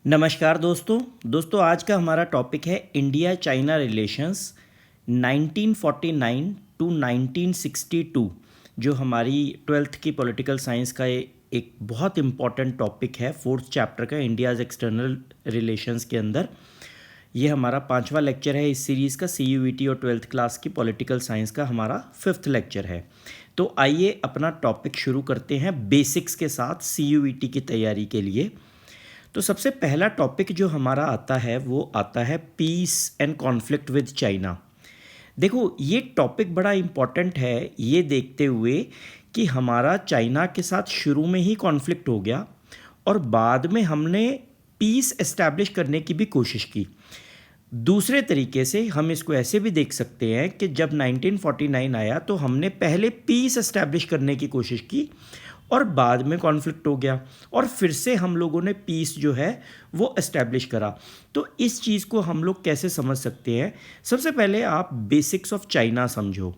नमस्कार दोस्तों आज का हमारा टॉपिक है इंडिया चाइना रिलेशंस 1949 टू 1962। जो हमारी ट्वेल्थ की पॉलिटिकल साइंस का एक बहुत इम्पॉर्टेंट टॉपिक है फोर्थ चैप्टर का इंडियाज़ एक्सटर्नल रिलेशंस के अंदर। ये हमारा पांचवा लेक्चर है इस सीरीज़ का। CUET और ट्वेल्थ क्लास की पॉलिटिकल साइंस का हमारा फिफ्थ लेक्चर है। तो आइए अपना टॉपिक शुरू करते हैं बेसिक्स के साथ CUET की तैयारी के लिए। तो सबसे पहला टॉपिक जो हमारा आता है वो आता है peace and conflict with China. देखो ये टॉपिक बड़ा इम्पॉर्टेंट है ये देखते हुए कि हमारा चाइना के साथ शुरू में ही कॉन्फ्लिक्ट हो गया और बाद में हमने पीस एस्टैब्लिश करने की भी कोशिश की। दूसरे तरीके से हम इसको ऐसे भी देख सकते हैं कि जब 1949 आया तो हमने पहले पीस एस्टैब्लिश करने की कोशिश की और बाद में कॉन्फ्लिक्ट हो गया और फिर से हम लोगों ने पीस जो है वो एस्टैब्लिश करा। तो इस चीज़ को हम लोग कैसे समझ सकते हैं? सबसे पहले आप बेसिक्स ऑफ चाइना समझो।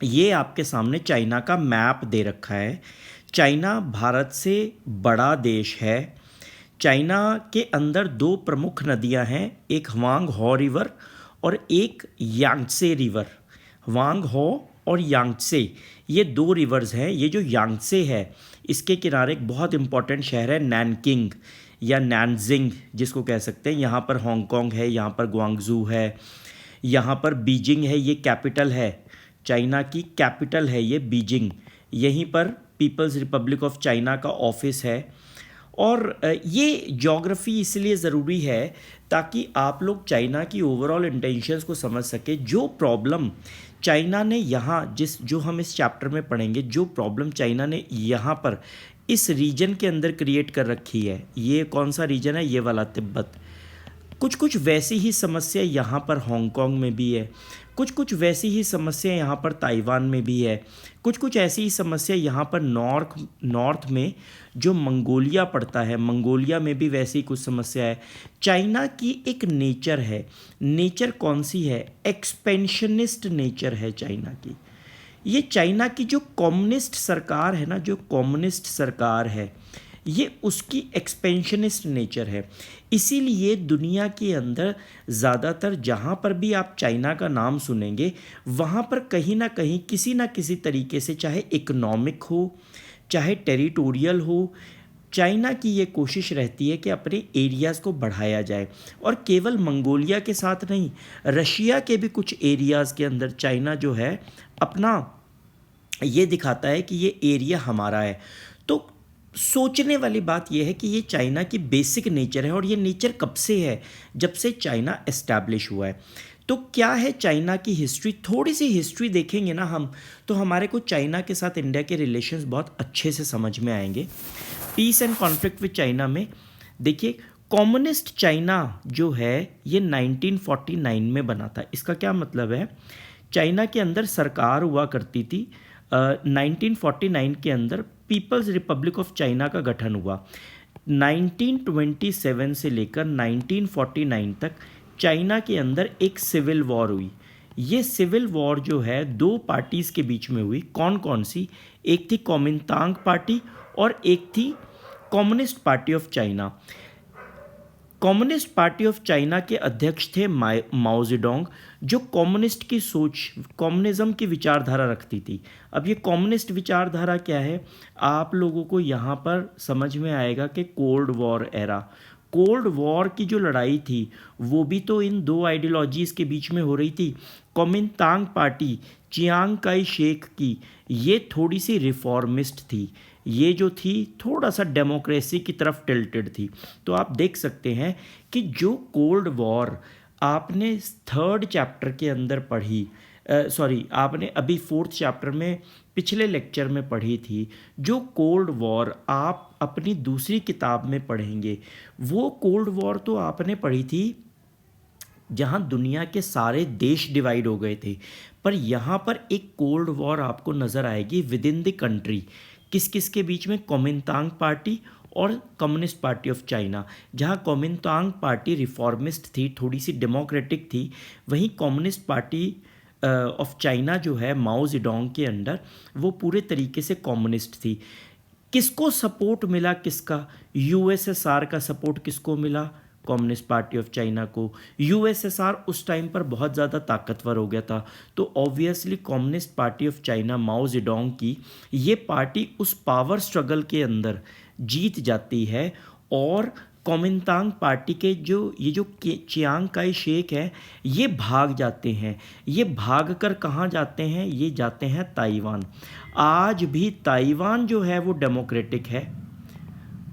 ये आपके सामने चाइना का मैप दे रखा है। चाइना भारत से बड़ा देश है। चाइना के अंदर दो प्रमुख नदियां हैं, एक हवांग हो रिवर और एक यांगत्से रिवर। हवांग हो और यांगत्से ये दो रिवर्स हैं। ये जो यांगत्से है इसके किनारे एक बहुत इंपॉर्टेंट शहर है नैनकिंग या नैनजिंग जिसको कह सकते हैं। यहाँ पर हांगकांग है, यहाँ पर ग्वांगजू है, यहाँ पर बीजिंग है, ये कैपिटल है चाइना की, कैपिटल है ये बीजिंग। यहीं पर पीपल्स रिपब्लिक ऑफ चाइना का ऑफिस है। और ये ज्योग्राफी इसलिए ज़रूरी है ताकि आप लोग चाइना की ओवरऑल इंटेंशंस को समझ सके। जो प्रॉब्लम चाइना ने यहाँ जो हम इस चैप्टर में पढ़ेंगे, जो प्रॉब्लम चाइना ने यहाँ पर इस रीजन के अंदर क्रिएट कर रखी है, ये कौन सा रीजन है? ये वाला तिब्बत। कुछ कुछ वैसी ही समस्या यहाँ पर हांगकांग में भी है, कुछ कुछ वैसी ही समस्या यहाँ पर ताइवान में भी है, कुछ कुछ ऐसी ही समस्या यहाँ पर नॉर्थ में जो मंगोलिया पड़ता है, मंगोलिया में भी वैसी कुछ समस्या है। चाइना की एक नेचर है। नेचर कौन सी है? एक्सपेंशनिस्ट नेचर है चाइना की। ये चाइना की जो कम्युनिस्ट सरकार है ना, जो कम्युनिस्ट सरकार है, ये उसकी एक्सपेंशनिस्ट नेचर है। इसीलिए दुनिया के अंदर ज़्यादातर जहाँ पर भी आप चाइना का नाम सुनेंगे वहाँ पर कहीं ना कहीं किसी ना किसी तरीके से, चाहे इकोनॉमिक हो चाहे टेरिटोरियल हो, चाइना की ये कोशिश रहती है कि अपने एरियाज़ को बढ़ाया जाए। और केवल मंगोलिया के साथ नहीं, रशिया के भी कुछ एरियाज़ के अंदर चाइना जो है अपना ये दिखाता है कि ये एरिया हमारा है। तो सोचने वाली बात यह है कि ये चाइना की बेसिक नेचर है। और ये नेचर कब से है? जब से चाइना एस्टैब्लिश हुआ है। तो क्या है चाइना की हिस्ट्री? थोड़ी सी हिस्ट्री देखेंगे ना हम तो हमारे को चाइना के साथ इंडिया के रिलेशंस बहुत अच्छे से समझ में आएंगे। Peace and conflict with China में देखिए, कम्युनिस्ट चाइना जो है ये 1949 में बना था। इसका क्या मतलब है? चाइना के अंदर सरकार हुआ करती थी। 1949 के अंदर पीपल्स रिपब्लिक ऑफ चाइना का गठन हुआ। 1927 से लेकर 1949 तक चाइना के अंदर एक सिविल वॉर हुई। ये सिविल वॉर जो है दो पार्टीज़ के बीच में हुई। कौन कौन सी? एक थी कोमिंतांग पार्टी और एक थी communist party of China. Communist party of China के अध्यक्ष थे माओ जेडोंग, जो कम्युनिस्ट की सोच, कम्युनिज्म की विचारधारा रखती थी। अब ये कम्युनिस्ट विचारधारा क्या है? आप लोगों को यहाँ पर समझ में आएगा कि cold war era, cold war की जो लड़ाई थी वो भी तो इन दो आइडियोलॉजीज़ के बीच में हो रही थी। कोमिंतांग पार्टी चियांग काई शेक की ये थोड़ी सी रिफॉर्मिस्ट थी, ये जो थी थोड़ा सा डेमोक्रेसी की तरफ टिल्टेड थी। तो आप देख सकते हैं कि जो कोल्ड वॉर आपने थर्ड चैप्टर के अंदर पढ़ी, आपने अभी फोर्थ चैप्टर में पिछले लेक्चर में पढ़ी थी, जो कोल्ड वॉर आप अपनी दूसरी किताब में पढ़ेंगे, वो कोल्ड वॉर तो आपने पढ़ी थी जहां दुनिया के सारे देश डिवाइड हो गए थे। पर यहाँ पर एक कोल्ड वॉर आपको नज़र आएगी विद इन द कंट्री। किस किस के बीच में? कोमिंतांग पार्टी और कम्युनिस्ट पार्टी ऑफ चाइना। जहाँ कोमिंतांग पार्टी रिफॉर्मिस्ट थी, थोड़ी सी डेमोक्रेटिक थी, वहीं कम्युनिस्ट पार्टी ऑफ चाइना जो है माओ जेडोंग के अंडर वो पूरे तरीके से कम्युनिस्ट थी। किसको सपोर्ट मिला, किसका? यूएसएसआर का सपोर्ट किसको मिला? कम्युनिस्ट पार्टी ऑफ चाइना को। यूएसएसआर उस टाइम पर बहुत ज़्यादा ताकतवर हो गया था, तो obviously communist party of China Mao Zedong की ये पार्टी उस पावर स्ट्रगल के अंदर जीत जाती है, और कोमिंतांग पार्टी के जो चियांग काई शेक है ये भाग जाते हैं। ये भाग कर कहाँ जाते हैं? ये जाते हैं ताइवान। आज भी ताइवान जो है वो डेमोक्रेटिक है,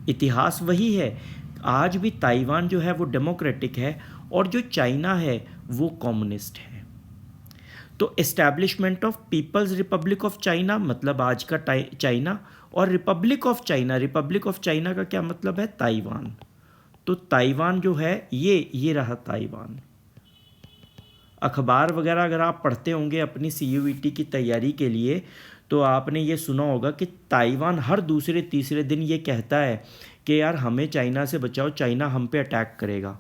इतिहास वही है। आज भी ताइवान जो है वो डेमोक्रेटिक है, और जो चाइना है वो कम्युनिस्ट है। तो establishment of people's republic of China मतलब आज का चाइना, और रिपब्लिक ऑफ चाइना का क्या मतलब है? ताइवान। तो ताइवान जो है ये रहा ताइवान। अखबार वगैरह अगर आप पढ़ते होंगे अपनी CUET की तैयारी के लिए, तो आपने ये सुना होगा कि ताइवान हर दूसरे तीसरे दिन ये कहता है कि यार हमें चाइना से बचाओ, चाइना हम पे अटैक करेगा।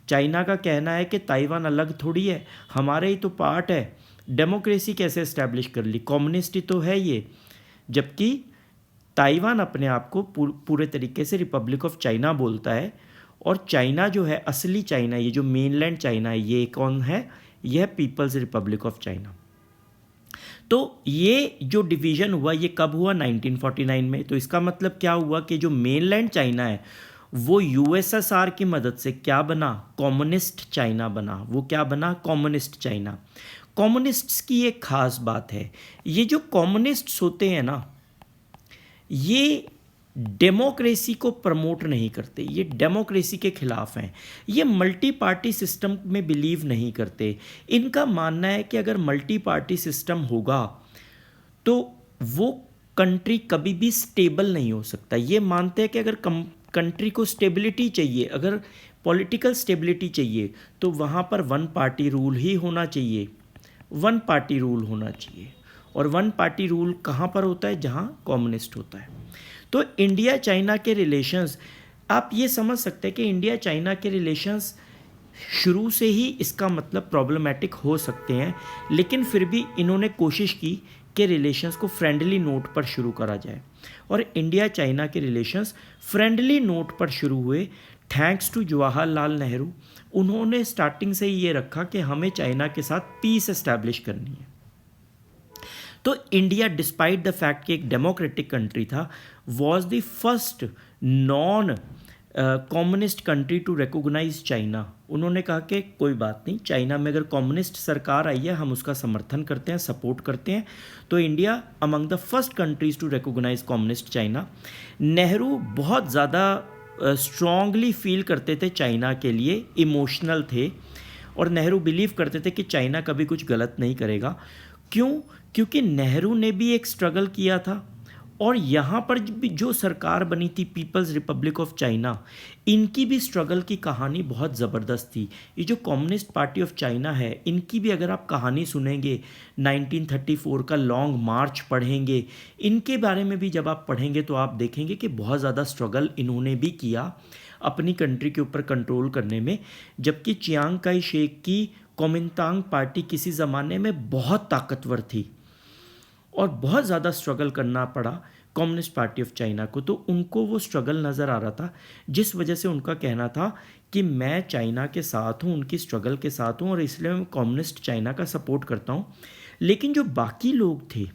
चाइना का कहना है कि ताइवान अलग थोड़ी है, हमारे ही तो पार्ट है। डेमोक्रेसी कैसे इस्टेब्लिश कर ली? कम्युनिस्ट ही तो है ये। जबकि ताइवान अपने आप को पूरे तरीके से रिपब्लिक ऑफ चाइना बोलता है, और चाइना जो है असली चाइना, ये जो मेनलैंड चाइना है, ये कौन है? यह पीपल्स रिपब्लिक ऑफ चाइना। तो ये जो डिवीज़न हुआ ये कब हुआ? 1949 में। तो इसका मतलब क्या हुआ कि जो मेनलैंड चाइना है वो यूएसएसआर की मदद से क्या बना? कम्युनिस्ट चाइना बना। वो क्या बना? Communist China. कम्युनिस्ट्स की एक खास बात है, ये जो कम्युनिस्ट्स होते हैं ना, ये डेमोक्रेसी को प्रमोट नहीं करते, ये डेमोक्रेसी के खिलाफ हैं। ये मल्टी पार्टी सिस्टम में बिलीव नहीं करते। इनका मानना है कि अगर मल्टी पार्टी सिस्टम होगा तो वो कंट्री कभी भी स्टेबल नहीं हो सकता। ये मानते हैं कि अगर कंट्री को स्टेबिलिटी चाहिए, अगर पॉलिटिकल स्टेबिलिटी चाहिए, तो वहाँ पर वन पार्टी रूल ही होना चाहिए। वन पार्टी रूल होना चाहिए, और वन पार्टी रूल कहाँ पर होता है? जहाँ कम्युनिस्ट होता है। तो इंडिया चाइना के रिलेशंस, आप ये समझ सकते हैं कि इंडिया चाइना के रिलेशंस शुरू से ही इसका मतलब प्रॉब्लमेटिक हो सकते हैं, लेकिन फिर भी इन्होंने कोशिश की कि रिलेशंस को फ्रेंडली नोट पर शुरू करा जाए, और इंडिया चाइना के रिलेशंस फ्रेंडली नोट पर शुरू हुए थैंक्स टू जवाहरलाल नेहरू। उन्होंने स्टार्टिंग से ही ये रखा कि हमें चाइना के साथ पीस एस्टैब्लिश करनी है। तो इंडिया डिस्पाइट द फैक्ट कि एक डेमोक्रेटिक कंट्री था, was the first non communist country to recognise China. उन्होंने कहा कि कोई बात नहीं, चाइना में अगर कम्युनिस्ट सरकार आई है हम उसका समर्थन करते हैं, सपोर्ट करते हैं। तो India among the first countries to recognise communist China. Nehru बहुत ज़्यादा स्ट्रांगली फील करते थे चाइना के लिए, इमोशनल थे, और नेहरू बिलीव करते थे कि चाइना कभी कुछ गलत नहीं करेगा। क्यों? क्योंकि नेहरू ने भी एक स्ट्रगल किया था, और यहाँ पर भी जो सरकार बनी थी पीपल्स रिपब्लिक ऑफ चाइना, इनकी भी स्ट्रगल की कहानी बहुत ज़बरदस्त थी। ये जो कम्युनिस्ट पार्टी ऑफ चाइना है, इनकी भी अगर आप कहानी सुनेंगे, 1934 का लॉन्ग मार्च पढ़ेंगे, इनके बारे में भी जब आप पढ़ेंगे तो आप देखेंगे कि बहुत ज़्यादा स्ट्रगल इन्होंने भी किया अपनी कंट्री के ऊपर कंट्रोल करने में। जबकि चियांग काई शेक की कोमिंतांग पार्टी किसी ज़माने में बहुत ताकतवर थी, और बहुत ज़्यादा स्ट्रगल करना पड़ा कम्युनिस्ट पार्टी ऑफ चाइना को। तो उनको वो स्ट्रगल नज़र आ रहा था, जिस वजह से उनका कहना था कि मैं चाइना के साथ हूँ, उनकी स्ट्रगल के साथ हूँ, और इसलिए मैं कम्युनिस्ट चाइना का सपोर्ट करता हूँ। लेकिन जो बाकी लोग थे,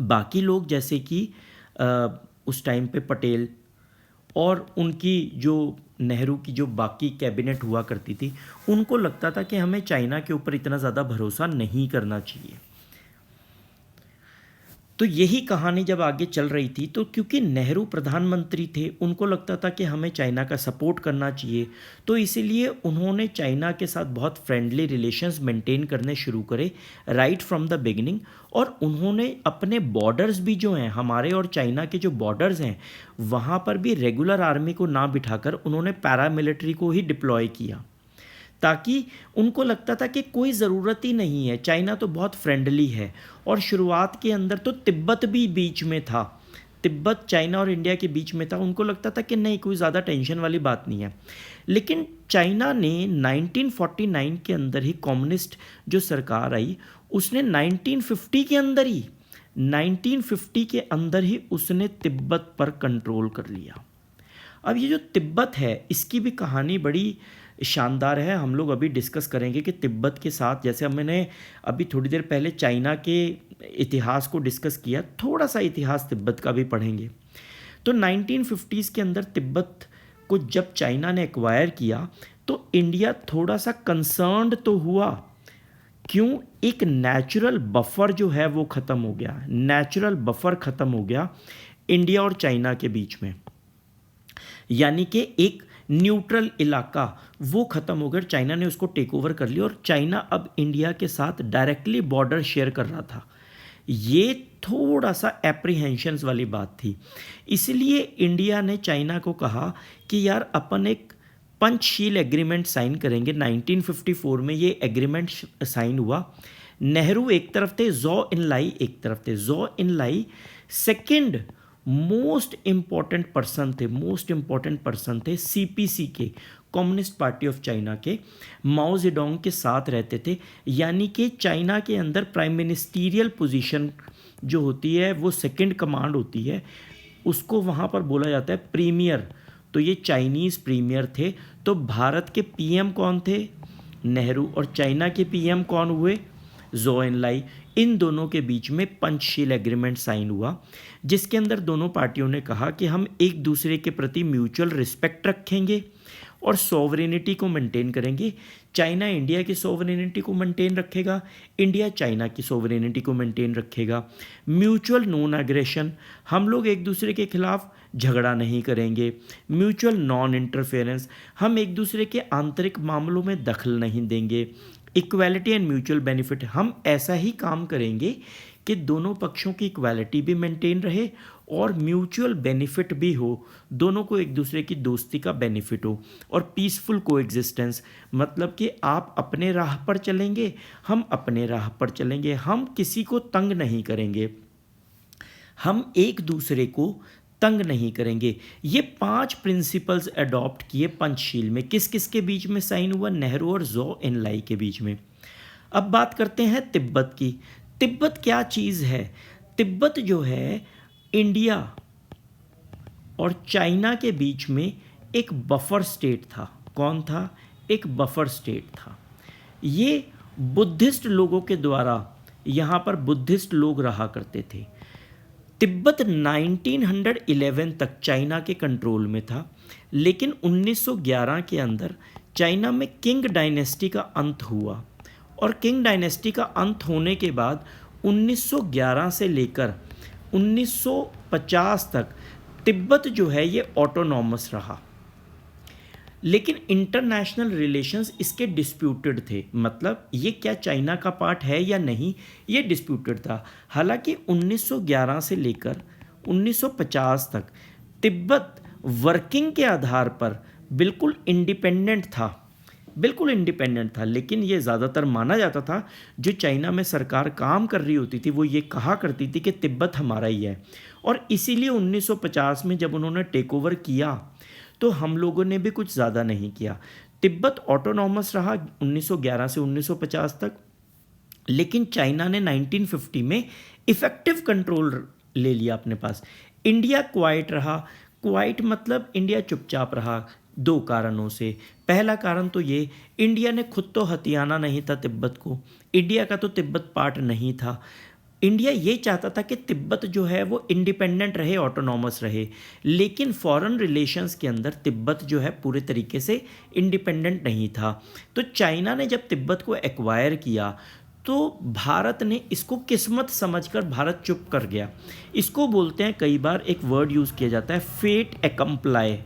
बाकी लोग जैसे कि उस टाइम पे पटेल और उनकी जो नेहरू की जो बाकी कैबिनेट हुआ करती थी, उनको लगता था कि हमें चाइना के ऊपर इतना ज़्यादा भरोसा नहीं करना चाहिए। तो यही कहानी जब आगे चल रही थी, तो क्योंकि नेहरू प्रधानमंत्री थे, उनको लगता था कि हमें चाइना का सपोर्ट करना चाहिए, तो इसीलिए उन्होंने चाइना के साथ बहुत फ्रेंडली रिलेशंस मेंटेन करने शुरू करे राइट फ्रॉम द बिगिनिंग। और उन्होंने अपने बॉर्डर्स भी जो हैं, हमारे और चाइना के जो बॉर्डर्स हैं, वहाँ पर भी रेगुलर आर्मी को ना बिठाकर उन्होंने पैरामिलिट्री को ही डिप्लॉय किया, ताकि उनको लगता था कि कोई ज़रूरत ही नहीं है, चाइना तो बहुत फ्रेंडली है। और शुरुआत के अंदर तो तिब्बत भी बीच में था, तिब्बत चाइना और इंडिया के बीच में था, उनको लगता था कि नहीं कोई ज़्यादा टेंशन वाली बात नहीं है। लेकिन चाइना ने 1949 के अंदर ही, कम्युनिस्ट जो सरकार आई उसने 1950 के अंदर ही 1950 के अंदर ही उसने तिब्बत पर कंट्रोल कर लिया। अब ये जो तिब्बत है इसकी भी कहानी बड़ी शानदार है। हम लोग अभी डिस्कस करेंगे कि तिब्बत के साथ, जैसे मैंने अभी थोड़ी देर पहले चाइना के इतिहास को डिस्कस किया, थोड़ा सा इतिहास तिब्बत का भी पढ़ेंगे। तो 1950s के अंदर तिब्बत को जब चाइना ने एक्वायर किया तो इंडिया थोड़ा सा कंसर्न्ड तो हुआ। क्यों? एक नेचुरल बफर जो है वो ख़त्म हो गया, नेचुरल बफर ख़त्म हो गया इंडिया और चाइना के बीच में, यानी कि एक न्यूट्रल इलाका वो ख़त्म हो गया। चाइना ने उसको टेक ओवर कर लिया और चाइना अब इंडिया के साथ डायरेक्टली बॉर्डर शेयर कर रहा था। ये थोड़ा सा एप्रीहेंशंस वाली बात थी, इसलिए इंडिया ने चाइना को कहा कि यार अपन एक पंचशील एग्रीमेंट साइन करेंगे। 1954 में ये एग्रीमेंट साइन हुआ। नेहरू एक तरफ थे, जौ इनलाई एक तरफ थे। जौ इनलाई सेकंड मोस्ट इम्पॉर्टेंट पर्सन थे सीपीसी के, कम्युनिस्ट पार्टी ऑफ चाइना के, माओ जेडोंग के साथ रहते थे। यानी कि चाइना के अंदर प्राइम मिनिस्टीरियल पोजीशन जो होती है वो सेकंड कमांड होती है, उसको वहाँ पर बोला जाता है प्रीमियर। तो ये चाइनीज़ प्रीमियर थे। तो भारत के पीएम कौन थे? नेहरू। और चाइना के पीएम कौन हुए? जौ एनलाई। इन दोनों के बीच में पंचशील एग्रीमेंट साइन हुआ, जिसके अंदर दोनों पार्टियों ने कहा कि हम एक दूसरे के प्रति म्यूचुअल रिस्पेक्ट रखेंगे और सॉवरेनिटी को मेंटेन करेंगे। चाइना इंडिया की सॉवरेनिटी को मेंटेन रखेगा, इंडिया चाइना की सॉवरेनिटी को मेंटेन रखेगा। म्यूचुअल नॉन एग्रेशन, हम लोग एक दूसरे के खिलाफ झगड़ा नहीं करेंगे। म्यूचुअल नॉन इंटरफेरेंस, हम एक दूसरे के आंतरिक मामलों में दखल नहीं देंगे। इक्वालिटी एंड म्यूचुअल बेनिफिट, हम ऐसा ही काम करेंगे कि दोनों पक्षों की इक्वालिटी भी मेंटेन रहे और म्यूचुअल बेनिफिट भी हो, दोनों को एक दूसरे की दोस्ती का बेनिफिट हो। और पीसफुल कोएग्जिस्टेंस, मतलब कि आप अपने राह पर चलेंगे, हम अपने राह पर चलेंगे, हम किसी को तंग नहीं करेंगे, हम एक दूसरे को तंग नहीं करेंगे। ये 5 प्रिंसिपल्स अडॉप्ट किए पंचशील में। किस किस के बीच में साइन हुआ? नेहरू और जौ एनलाई के बीच में। अब बात करते हैं तिब्बत की। तिब्बत क्या चीज़ है? तिब्बत जो है इंडिया और चाइना के बीच में एक बफर स्टेट था। कौन था? एक बफर स्टेट था। ये बुद्धिस्ट लोगों के द्वारा, यहाँ पर बुद्धिस्ट लोग रहा करते थे। तिब्बत 1911 तक चाइना के कंट्रोल में था, लेकिन 1911 के अंदर चाइना में किंग डायनेस्टी का अंत हुआ और किंग डायनेस्टी का अंत होने के बाद 1911 से लेकर 1950 तक तिब्बत जो है ये ऑटोनॉमस रहा। लेकिन इंटरनेशनल रिलेशंस इसके डिस्प्यूटेड थे, मतलब ये क्या चाइना का पार्ट है या नहीं, ये डिस्प्यूटेड था। हालांकि 1911 से लेकर 1950 तक तिब्बत वर्किंग के आधार पर बिल्कुल इंडिपेंडेंट था, बिल्कुल इंडिपेंडेंट था। लेकिन ये ज़्यादातर माना जाता था, जो चाइना में सरकार काम कर रही होती थी वो ये कहा करती थी कि तिब्बत हमारा ही है। और इसीलिए 1950 में जब उन्होंने टेक ओवर किया तो हम लोगों ने भी कुछ ज़्यादा नहीं किया। तिब्बत ऑटोनॉमस रहा 1911 से 1950 तक, लेकिन चाइना ने 1950 में इफ़ेक्टिव कंट्रोल ले लिया अपने पास। इंडिया क्वाइट रहा। क्वाइट मतलब इंडिया चुपचाप रहा 2 कारणों से। पहला कारण तो ये, इंडिया ने खुद तो हथियाना नहीं था तिब्बत को, इंडिया का तो तिब्बत पार्ट नहीं था। इंडिया ये चाहता था कि तिब्बत जो है वो इंडिपेंडेंट रहे, ऑटोनॉमस रहे, लेकिन फॉरेन रिलेशंस के अंदर तिब्बत जो है पूरे तरीके से इंडिपेंडेंट नहीं था। तो चाइना ने जब तिब्बत को एक्वायर किया तो भारत ने इसको किस्मत समझकर भारत चुप कर गया। इसको बोलते हैं, कई बार एक वर्ड यूज़ किया जाता है, फेट एक्म्प्लाई।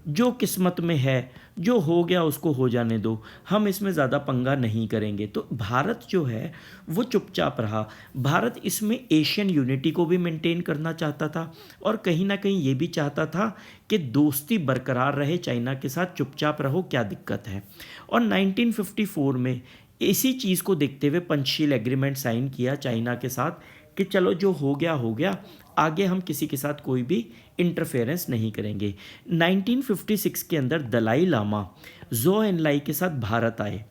जो किस्मत में है, जो हो गया उसको हो जाने दो, हम इसमें ज़्यादा पंगा नहीं करेंगे। तो भारत जो है वो चुपचाप रहा। भारत इसमें एशियन यूनिटी को भी मेंटेन करना चाहता था और कहीं ना कहीं ये भी चाहता था कि दोस्ती बरकरार रहे चाइना के साथ, चुपचाप रहो, क्या दिक्कत है। और 1954 में इसी चीज़ को देखते हुए पंचशील एग्रीमेंट साइन किया चाइना के साथ कि चलो जो हो गया, आगे हम किसी के साथ कोई भी इंटरफेरेंस नहीं करेंगे। 1956 के अंदर दलाई लामा जौ एनलाई के साथ भारत आए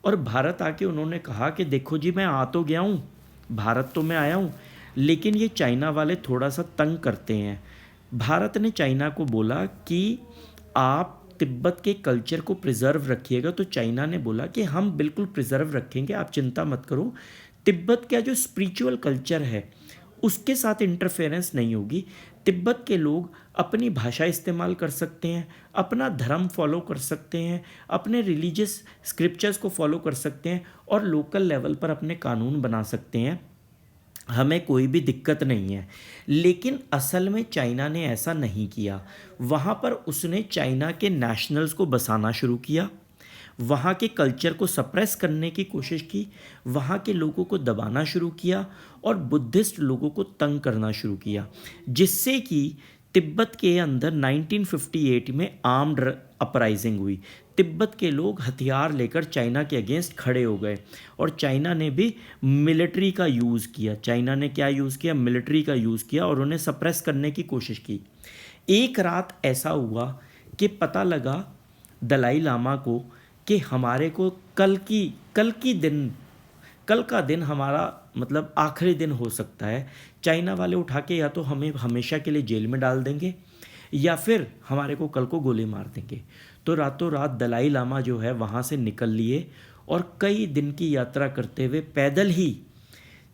और भारत आके उन्होंने कहा कि देखो जी, मैं आ तो गया हूँ, भारत तो मैं आया हूँ, लेकिन ये चाइना वाले थोड़ा सा तंग करते हैं। भारत ने चाइना को बोला कि आप तिब्बत के कल्चर को प्रिजर्व रखिएगा, तो चाइना ने बोला कि हम बिल्कुल प्रिजर्व रखेंगे, आप चिंता मत करो। तिब्बत का जो स्पिरिचुअल कल्चर है उसके साथ इंटरफेरेंस नहीं होगी। तिब्बत के लोग अपनी भाषा इस्तेमाल कर सकते हैं, अपना धर्म फॉलो कर सकते हैं, अपने रिलीजियस स्क्रिप्चर्स को फॉलो कर सकते हैं और लोकल लेवल पर अपने कानून बना सकते हैं, हमें कोई भी दिक्कत नहीं है। लेकिन असल में चाइना ने ऐसा नहीं किया। वहाँ पर उसने चाइना के नेशनल्स को बसाना शुरू किया, वहाँ के कल्चर को सप्रेस करने की कोशिश की, वहाँ के लोगों को दबाना शुरू किया और बुद्धिस्ट लोगों को तंग करना शुरू किया, जिससे कि तिब्बत के अंदर 1958 में आर्म्ड अपराइजिंग हुई। तिब्बत के लोग हथियार लेकर चाइना के अगेंस्ट खड़े हो गए और चाइना ने भी मिलिट्री का यूज़ किया। चाइना ने क्या यूज़ किया? मिलिट्री का यूज़ किया और उन्हें सप्रेस करने की कोशिश की। एक रात ऐसा हुआ कि पता लगा दलाई लामा को कि हमारे को कल का दिन हमारा मतलब आखिरी दिन हो सकता है। चाइना वाले उठा के या तो हमें हमेशा के लिए जेल में डाल देंगे या फिर हमारे को कल को गोली मार देंगे। तो रातों रात दलाई लामा जो है वहाँ से निकल लिए और कई दिन की यात्रा करते हुए पैदल ही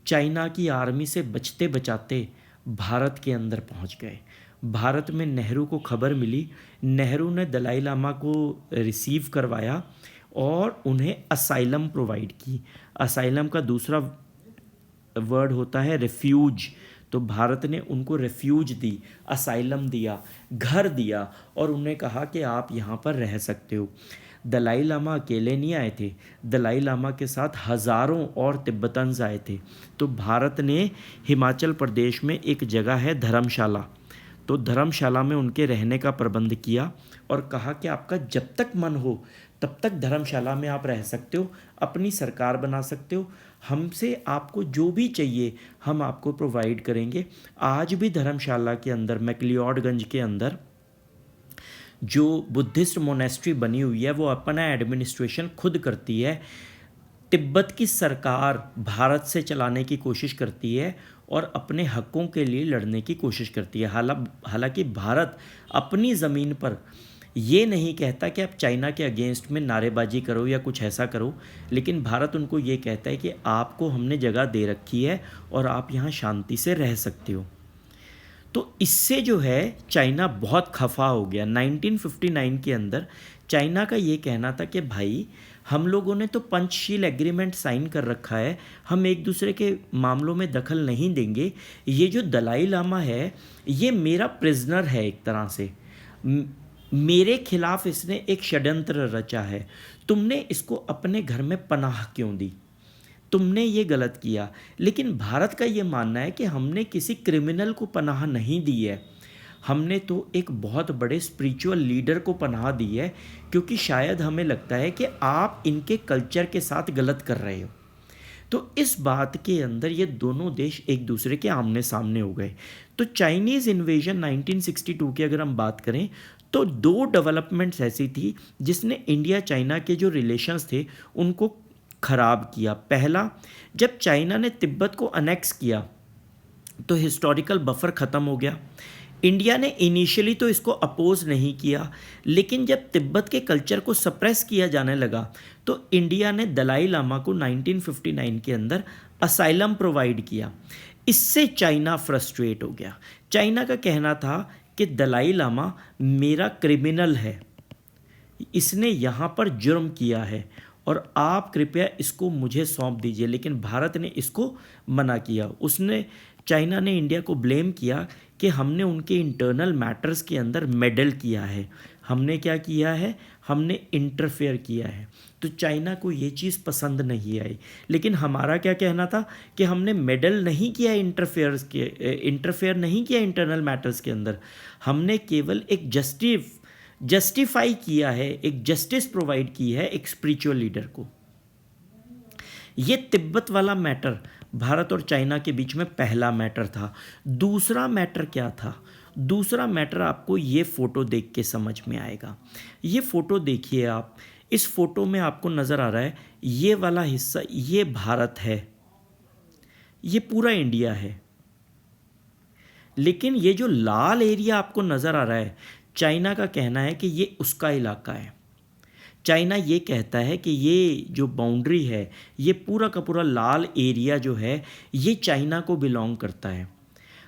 चाइना की आर्मी से बचते बचाते भारत के अंदर पहुँच गए। भारत में नेहरू को खबर मिली, नेहरू ने दलाई लामा को रिसीव करवाया और उन्हें असाइलम प्रोवाइड की। असाइलम का दूसरा वर्ड होता है रेफ्यूज। तो भारत ने उनको रेफ्यूज दी, असाइलम दिया, घर दिया और उन्हें कहा कि आप यहाँ पर रह सकते हो। दलाई लामा अकेले नहीं आए थे, दलाई लामा के साथ हज़ारों और तिब्बतन्स आए थे। तो भारत ने हिमाचल प्रदेश में एक जगह है धर्मशाला, तो धर्मशाला में उनके रहने का प्रबंध किया और कहा कि आपका जब तक मन हो तब तक धर्मशाला में आप रह सकते हो, अपनी सरकार बना सकते हो, हमसे आपको जो भी चाहिए हम आपको प्रोवाइड करेंगे। आज भी धर्मशाला के अंदर मैक्लियोडगंज के अंदर जो बुद्धिस्ट मोनेस्ट्री बनी हुई है वो अपना एडमिनिस्ट्रेशन खुद करती है। तिब्बत की सरकार भारत से चलाने की कोशिश करती है और अपने हकों के लिए लड़ने की कोशिश करती है। हालांकि भारत अपनी ज़मीन पर ये नहीं कहता कि आप चाइना के अगेंस्ट में नारेबाजी करो या कुछ ऐसा करो, लेकिन भारत उनको ये कहता है कि आपको हमने जगह दे रखी है और आप यहाँ शांति से रह सकते हो। तो इससे जो है चाइना बहुत खफा हो गया। 1959 के अंदर चाइना का ये कहना था कि भाई हम लोगों ने तो पंचशील एग्रीमेंट साइन कर रखा है, हम एक दूसरे के मामलों में दखल नहीं देंगे। ये जो दलाई लामा है ये मेरा प्रिजनर है, एक तरह से मेरे खिलाफ इसने एक षड्यंत्र रचा है। तुमने इसको अपने घर में पनाह क्यों दी? तुमने ये गलत किया। लेकिन भारत का ये मानना है कि हमने किसी क्रिमिनल को पनाह नहीं दी है, हमने तो एक बहुत बड़े स्पिरिचुअल लीडर को पनाह दी है, क्योंकि शायद हमें लगता है कि आप इनके कल्चर के साथ गलत कर रहे हो। तो इस बात के अंदर ये दोनों देश एक दूसरे के आमने सामने हो गए। तो चाइनीज़ इन्वेजन 1962 की अगर हम बात करें तो दो डेवलपमेंट्स ऐसी थी जिसने इंडिया चाइना के जो रिलेशंस थे उनको ख़राब किया। पहला, जब चाइना ने तिब्बत को अनेक्स किया तो हिस्टोरिकल बफर ख़त्म हो गया। इंडिया ने इनिशियली तो इसको अपोज नहीं किया, लेकिन जब तिब्बत के कल्चर को सप्रेस किया जाने लगा तो इंडिया ने दलाई लामा को 1959 के अंदर असाइलम प्रोवाइड किया। इससे चाइना फ्रस्ट्रेट हो गया। चाइना का कहना था कि दलाई लामा मेरा क्रिमिनल है, इसने यहाँ पर जुर्म किया है और आप कृपया इसको मुझे सौंप दीजिए। लेकिन भारत ने इसको मना किया। चाइना ने इंडिया को ब्लेम किया कि हमने उनके इंटरनल मैटर्स के अंदर मेडल किया है, हमने क्या किया है, हमने इंटरफेयर किया है। तो चाइना को ये चीज़ पसंद नहीं आई। लेकिन हमारा क्या कहना था कि हमने मेडल नहीं किया, इंटरफेयर नहीं किया इंटरनल मैटर्स के अंदर, हमने केवल एक जस्टिफाई किया है, एक जस्टिस प्रोवाइड की है एक स्पिरिचुअल लीडर को। ये तिब्बत वाला मैटर भारत और चाइना के बीच में पहला मैटर था। दूसरा मैटर क्या था? दूसरा मैटर आपको ये फ़ोटो देख के समझ में आएगा। ये फ़ोटो देखिए आप, इस फ़ोटो में आपको नज़र आ रहा है ये वाला हिस्सा, ये भारत है, ये पूरा इंडिया है, लेकिन ये जो लाल एरिया आपको नज़र आ रहा है, चाइना का कहना है कि ये उसका इलाका है। चाइना ये कहता है कि ये जो बाउंड्री है, ये पूरा का पूरा लाल एरिया जो है, ये चाइना को बिलोंग करता है।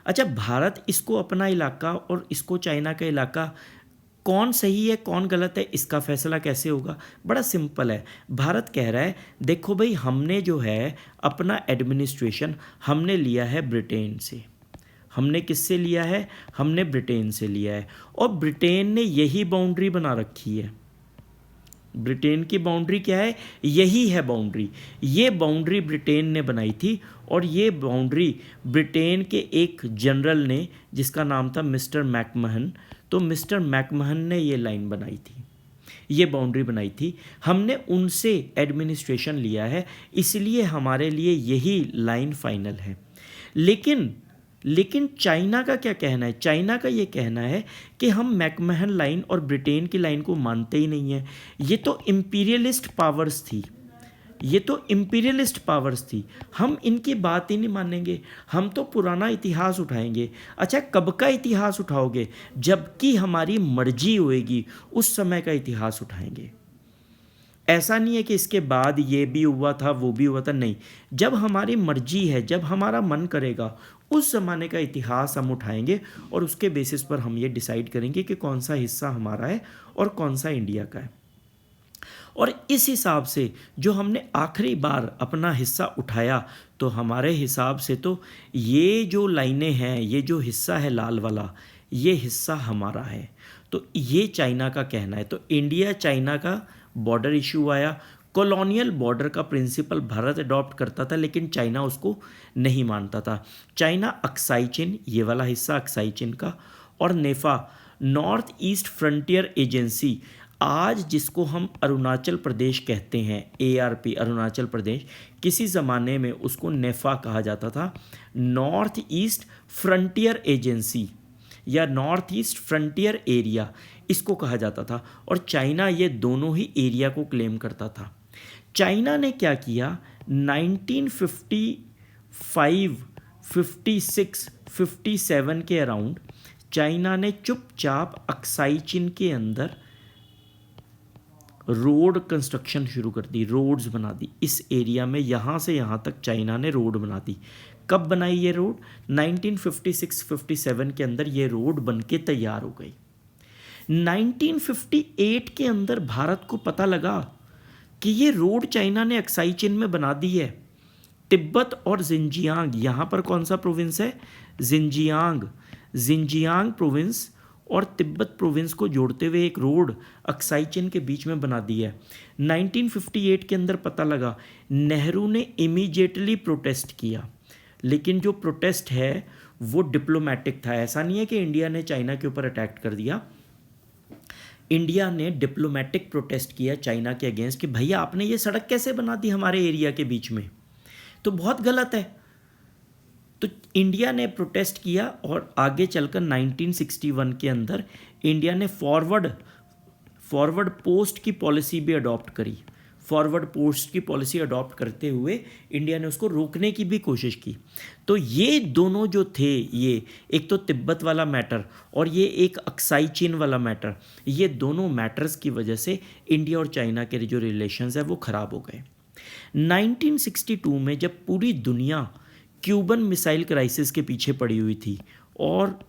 अच्छा, भारत इसको अपना इलाका और इसको चाइना का इलाका, कौन सही है कौन गलत है, इसका फैसला कैसे होगा? बड़ा सिंपल है। भारत कह रहा है देखो भाई, हमने जो है अपना एडमिनिस्ट्रेशन हमने लिया है ब्रिटेन से। हमने किससे लिया है? हमने ब्रिटेन से लिया है, और ब्रिटेन ने यही बाउंड्री बना रखी है। ब्रिटेन की बाउंड्री क्या है? यही है बाउंड्री। ये बाउंड्री ब्रिटेन ने बनाई थी, और ये बाउंड्री ब्रिटेन के एक जनरल ने, जिसका नाम था मिस्टर मैकमहन, तो मिस्टर मैकमहन ने ये लाइन बनाई थी, ये बाउंड्री बनाई थी। हमने उनसे एडमिनिस्ट्रेशन लिया है, इसलिए हमारे लिए यही लाइन फाइनल है। लेकिन चाइना का क्या कहना है? चाइना का ये कहना है कि हम मैकमहन लाइन और ब्रिटेन की लाइन को मानते ही नहीं है। ये तो इम्पीरियलिस्ट पावर्स थी, ये तो इम्पीरियलिस्ट पावर्स थी, हम इनकी बात ही नहीं मानेंगे, हम तो पुराना इतिहास उठाएंगे। अच्छा, कब का इतिहास उठाओगे? जबकि हमारी मर्जी होएगी उस समय का इतिहास उठाएंगे। ऐसा नहीं है कि इसके बाद ये भी हुआ था वो भी हुआ था, नहीं। जब हमारी मर्जी है, जब हमारा मन करेगा, उस ज़माने का इतिहास हम उठाएंगे, और उसके बेसिस पर हम ये डिसाइड करेंगे कि कौन सा हिस्सा हमारा है और कौन सा इंडिया का है। और इस हिसाब से जो हमने आखिरी बार अपना हिस्सा उठाया, तो हमारे हिसाब से तो ये जो लाइनें हैं, ये जो हिस्सा है लाल वाला, ये हिस्सा हमारा है। तो ये चाइना का कहना है। तो इंडिया चाइना का बॉर्डर इशू आया, कॉलोनियल बॉर्डर का प्रिंसिपल भारत अडॉप्ट करता था, लेकिन चाइना उसको नहीं मानता था। चाइना अक्साई चिन, ये वाला हिस्सा अक्साई चिन का, और नेफा, नॉर्थ ईस्ट फ्रंटियर एजेंसी, आज जिसको हम अरुणाचल प्रदेश कहते हैं, ARP अरुणाचल प्रदेश, किसी ज़माने में उसको नेफा कहा जाता था, नॉर्थ ईस्ट फ्रंटियर एजेंसी या नॉर्थ ईस्ट फ्रंटियर एरिया इसको कहा जाता था। और चाइना ये दोनों ही एरिया को क्लेम करता था। चाइना ने क्या किया, 1955, 56, 57 के अराउंड चाइना ने चुपचाप अक्साई चिन के अंदर रोड कंस्ट्रक्शन शुरू कर दी, रोड्स बना दी इस एरिया में। यहाँ से यहाँ तक चाइना ने रोड बना दी। कब बनाई ये रोड? 1956-57 के अंदर ये रोड बन के तैयार हो गई। 1958 के अंदर भारत को पता लगा कि ये रोड चाइना ने अक्साई चिन में बना दी है। तिब्बत और जिंजियांग, यहाँ पर कौन सा प्रोविंस है? जिंजियांग प्रोविंस और तिब्बत प्रोविंस को जोड़ते हुए एक रोड अक्साई चिन के बीच में बना दी है। 1958 के अंदर पता लगा, नेहरू ने इमीडिएटली प्रोटेस्ट किया, लेकिन जो प्रोटेस्ट है वो डिप्लोमेटिक था। ऐसा नहीं है कि इंडिया ने चाइना के ऊपर अटैक कर दिया। इंडिया ने डिप्लोमेटिक प्रोटेस्ट किया चाइना के अगेंस्ट कि भैया आपने ये सड़क कैसे बना दी हमारे एरिया के बीच में, तो बहुत गलत है। तो इंडिया ने प्रोटेस्ट किया, और आगे चलकर 1961 के अंदर इंडिया ने फॉरवर्ड पोस्ट की पॉलिसी भी अडॉप्ट करी। फॉरवर्ड पोस्ट की पॉलिसी अडॉप्ट करते हुए इंडिया ने उसको रोकने की भी कोशिश की। तो ये दोनों जो थे, ये एक तो तिब्बत वाला मैटर और ये एक अक्साई चिन वाला मैटर, ये दोनों मैटर्स की वजह से इंडिया और चाइना के जो रिलेशंस है वो ख़राब हो गए। 1962 में जब पूरी दुनिया क्यूबन मिसाइल क्राइसिस के पीछे पड़ी हुई थी, और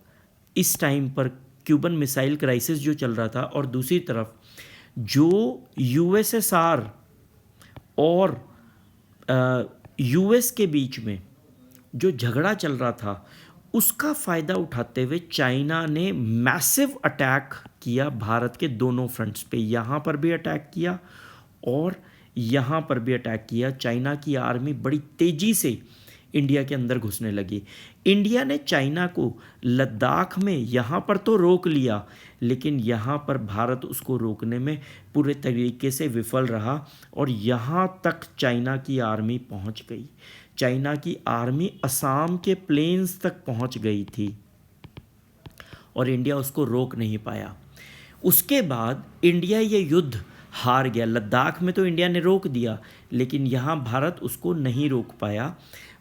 इस टाइम पर क्यूबन मिसाइल क्राइसिस जो चल रहा था, और दूसरी तरफ जो USSR और US के बीच में जो झगड़ा चल रहा था, उसका फ़ायदा उठाते हुए चाइना ने मैसिव अटैक किया भारत के दोनों फ्रंट्स पे। यहाँ पर भी अटैक किया और यहाँ पर भी अटैक किया। चाइना की आर्मी बड़ी तेज़ी से इंडिया के अंदर घुसने लगी। इंडिया ने चाइना को लद्दाख में यहाँ पर तो रोक लिया, लेकिन यहाँ पर भारत उसको रोकने में पूरे तरीके से विफल रहा, और यहाँ तक चाइना की आर्मी पहुँच गई। चाइना की आर्मी असम के प्लेन्स तक पहुँच गई थी, और इंडिया उसको रोक नहीं पाया। उसके बाद इंडिया ये युद्ध हार गया। लद्दाख में तो इंडिया ने रोक दिया, लेकिन यहाँ भारत उसको नहीं रोक पाया,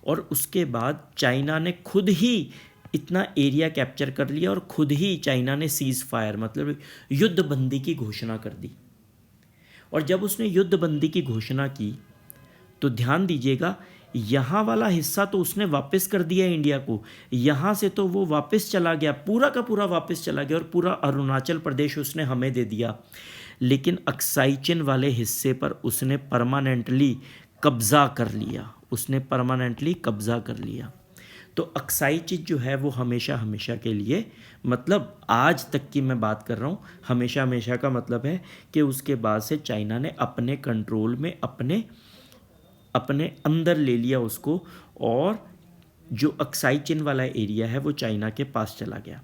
और उसके बाद चाइना ने खुद ही इतना एरिया कैप्चर कर लिया और खुद ही चाइना ने सीज़ फायर मतलब युद्ध बंदी की घोषणा कर दी। और जब उसने युद्ध बंदी की घोषणा की तो ध्यान दीजिएगा, यहाँ वाला हिस्सा तो उसने वापस कर दिया इंडिया को, यहाँ से तो वो वापस चला गया, पूरा का पूरा वापस चला गया और पूरा अरुणाचल प्रदेश उसने हमें दे दिया। लेकिन अक्साई चिन वाले हिस्से पर उसने परमानेंटली कब्ज़ा कर लिया, उसने परमानेंटली कब्ज़ा कर लिया। तो अक्साई चिन जो है वो हमेशा हमेशा के लिए, मतलब आज तक की मैं बात कर रहा हूँ, हमेशा हमेशा का मतलब है कि उसके बाद से चाइना ने अपने कंट्रोल में अपने अंदर ले लिया उसको, और जो अक्साई चिन वाला एरिया है वो चाइना के पास चला गया।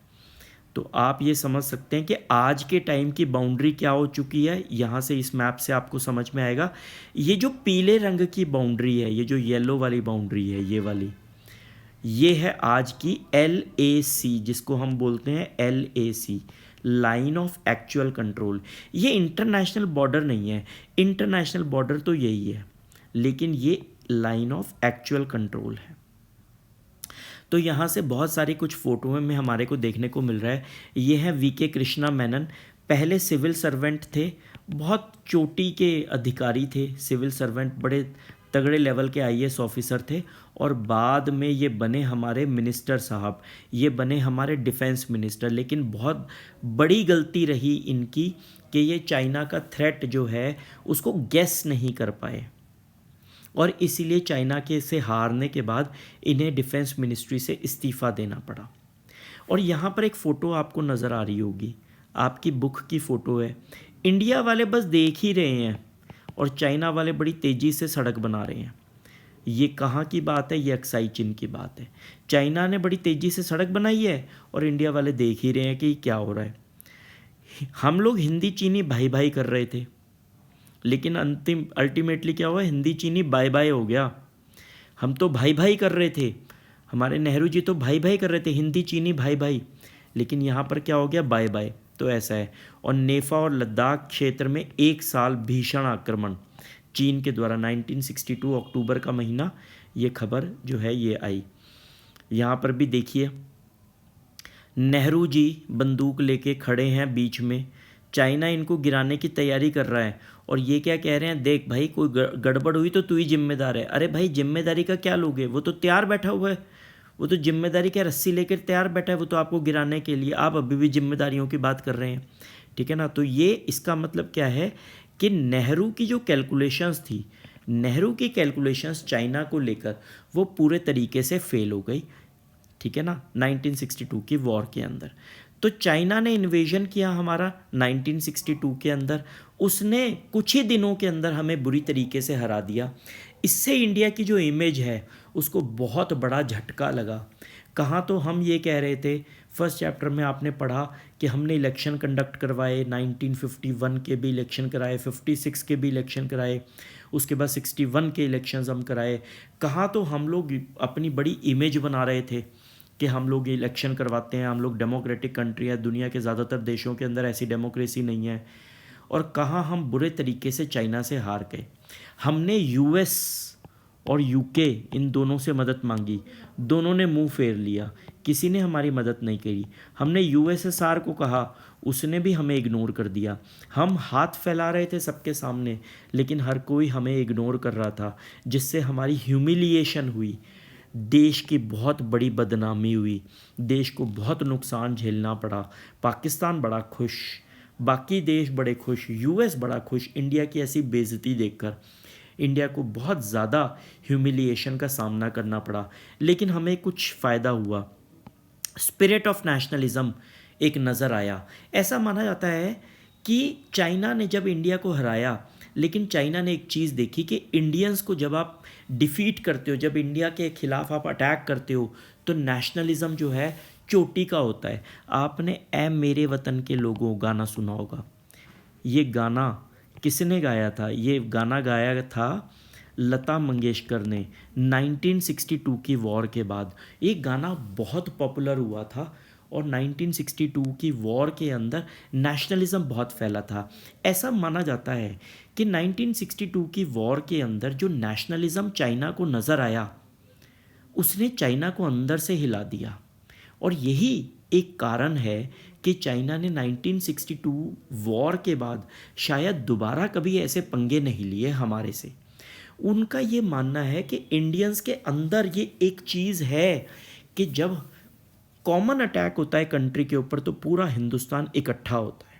तो आप ये समझ सकते हैं कि आज के टाइम की बाउंड्री क्या हो चुकी है। यहाँ से इस मैप से आपको समझ में आएगा, ये जो पीले रंग की बाउंड्री है, ये जो येलो वाली बाउंड्री है, ये वाली, ये है आज की LAC, जिसको हम बोलते हैं LAC, line of actual control. ये इंटरनेशनल बॉर्डर नहीं है, इंटरनेशनल बॉर्डर तो यही है, लेकिन ये लाइन ऑफ एक्चुअल कंट्रोल है। तो यहाँ से बहुत सारी कुछ फोटो में हमारे को देखने को मिल रहा है। ये है VK कृष्णा मेनन, पहले सिविल सर्वेंट थे, बहुत चोटी के अधिकारी थे, सिविल सर्वेंट, बड़े तगड़े लेवल के IAS ऑफिसर थे, और बाद में ये बने हमारे मिनिस्टर साहब, ये बने हमारे डिफेंस मिनिस्टर। लेकिन बहुत बड़ी गलती रही इनकी कि ये चाइना का थ्रेट जो है उसको गेस नहीं कर पाए, और इसीलिए चाइना के से हारने के बाद इन्हें डिफेंस मिनिस्ट्री से इस्तीफ़ा देना पड़ा। और यहाँ पर एक फ़ोटो आपको नज़र आ रही होगी, आपकी बुक की फ़ोटो है। इंडिया वाले बस देख ही रहे हैं और चाइना वाले बड़ी तेज़ी से सड़क बना रहे हैं। ये कहाँ की बात है? ये अक्साई चिन की बात है। चाइना ने बड़ी तेज़ी से सड़क बनाई है और इंडिया वाले देख ही रहे हैं कि क्या हो रहा है। हम लोग हिंदी चीनी भाई भाई कर रहे थे, लेकिन अल्टीमेटली क्या हुआ? हिंदी चीनी बाय बाय हो गया। हम तो भाई भाई कर रहे थे, हमारे नेहरू जी तो भाई भाई कर रहे थे, हिंदी चीनी भाई भाई, लेकिन यहाँ पर क्या हो गया? Bye bye. तो ऐसा है। और नेफा और लद्दाख क्षेत्र में 1 साल भीषण आक्रमण चीन के द्वारा, 1962 अक्टूबर का महीना, ये खबर जो है ये आई। यहाँ पर भी देखिए, नेहरू जी बंदूक लेके खड़े हैं बीच में, चाइना इनको गिराने की तैयारी कर रहा है, और ये क्या कह रहे हैं? देख भाई, कोई गड़बड़ हुई तो तू ही जिम्मेदार है। अरे भाई, जिम्मेदारी का क्या लोगे? वो तो तैयार बैठा हुआ है, वो तो जिम्मेदारी क्या रस्सी लेकर तैयार बैठा है, वो तो आपको गिराने के लिए। आप अभी भी जिम्मेदारियों की बात कर रहे हैं, ठीक है ना? तो ये इसका मतलब क्या है कि नेहरू की जो कैलकुलेशंस थी, नेहरू की कैलकुलेशंस चाइना को लेकर, वो पूरे तरीके से फेल हो गई, ठीक है ना, 1962 की वॉर के अंदर। तो चाइना ने इन्वेजन किया हमारा 1962 के अंदर, उसने कुछ ही दिनों के अंदर हमें बुरी तरीके से हरा दिया। इससे इंडिया की जो इमेज है उसको बहुत बड़ा झटका लगा। कहाँ तो हम ये कह रहे थे, फर्स्ट चैप्टर में आपने पढ़ा कि हमने इलेक्शन कंडक्ट करवाए, 1951 के भी इलेक्शन कराए, 56 के भी इलेक्शन कराए, उसके बाद 61 के इलेक्शंस हम कराए। कहाँ तो हम लोग अपनी बड़ी इमेज बना रहे थे कि हम लोग इलेक्शन करवाते हैं, हम लोग डेमोक्रेटिक कंट्री है, दुनिया के ज़्यादातर देशों के अंदर ऐसी डेमोक्रेसी नहीं है। और कहाँ हम बुरे तरीके से चाइना से हार गए। हमने US और UK इन दोनों से मदद मांगी, दोनों ने मुंह फेर लिया, किसी ने हमारी मदद नहीं करी। हमने USSR को कहा, उसने भी हमें इग्नोर कर दिया। हम हाथ फैला रहे थे सबके सामने, लेकिन हर कोई हमें इग्नोर कर रहा था, जिससे हमारी ह्यूमिलिएशन हुई, देश की बहुत बड़ी बदनामी हुई, देश को बहुत नुकसान झेलना पड़ा। पाकिस्तान बड़ा खुश, बाकी देश बड़े खुश, US बड़ा खुश इंडिया की ऐसी बेइज्जती देखकर। इंडिया को बहुत ज़्यादा ह्यूमिलिएशन का सामना करना पड़ा, लेकिन हमें कुछ फ़ायदा हुआ। स्पिरिट ऑफ नेशनलिज्म एक नज़र आया। ऐसा माना जाता है कि चाइना ने जब इंडिया को हराया, लेकिन चाइना ने एक चीज़ देखी कि इंडियंस को जब आप डिफ़ीट करते हो, जब इंडिया के खिलाफ आप अटैक करते हो, तो नेशनलिज्म जो है चोटी का होता है। आपने ऐ मेरे वतन के लोगों गाना सुना होगा। ये गाना किसने गाया था? ये गाना गाया था लता मंगेशकर ने 1962 की वॉर के बाद। ये गाना बहुत पॉपुलर हुआ था और 1962 की वॉर के अंदर नेशनलिज्म बहुत फैला था। ऐसा माना जाता है कि 1962 की वॉर के अंदर जो नेशनलिज्म चाइना को नज़र आया, उसने चाइना को अंदर से हिला दिया। और यही एक कारण है कि चाइना ने 1962 वॉर के बाद शायद दोबारा कभी ऐसे पंगे नहीं लिए हमारे से। उनका ये मानना है कि इंडियंस के अंदर ये एक चीज़ है कि जब कॉमन अटैक होता है कंट्री के ऊपर तो पूरा हिंदुस्तान इकट्ठा होता है।